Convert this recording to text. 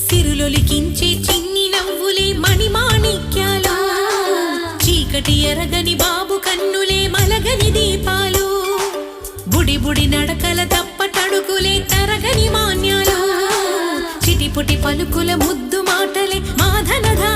సిరులొలికించే చిన్ని నవ్వులే మణిమాణిక్యాలు, చీకటి ఎరగని బాబు కన్నులే మలగని దీపాలు, బుడి బుడి నడకల తప్పటడుగులే తరగని మాన్యాలు, చిటిపుటి పలుకుల ముద్దు మాటలే మాధనధా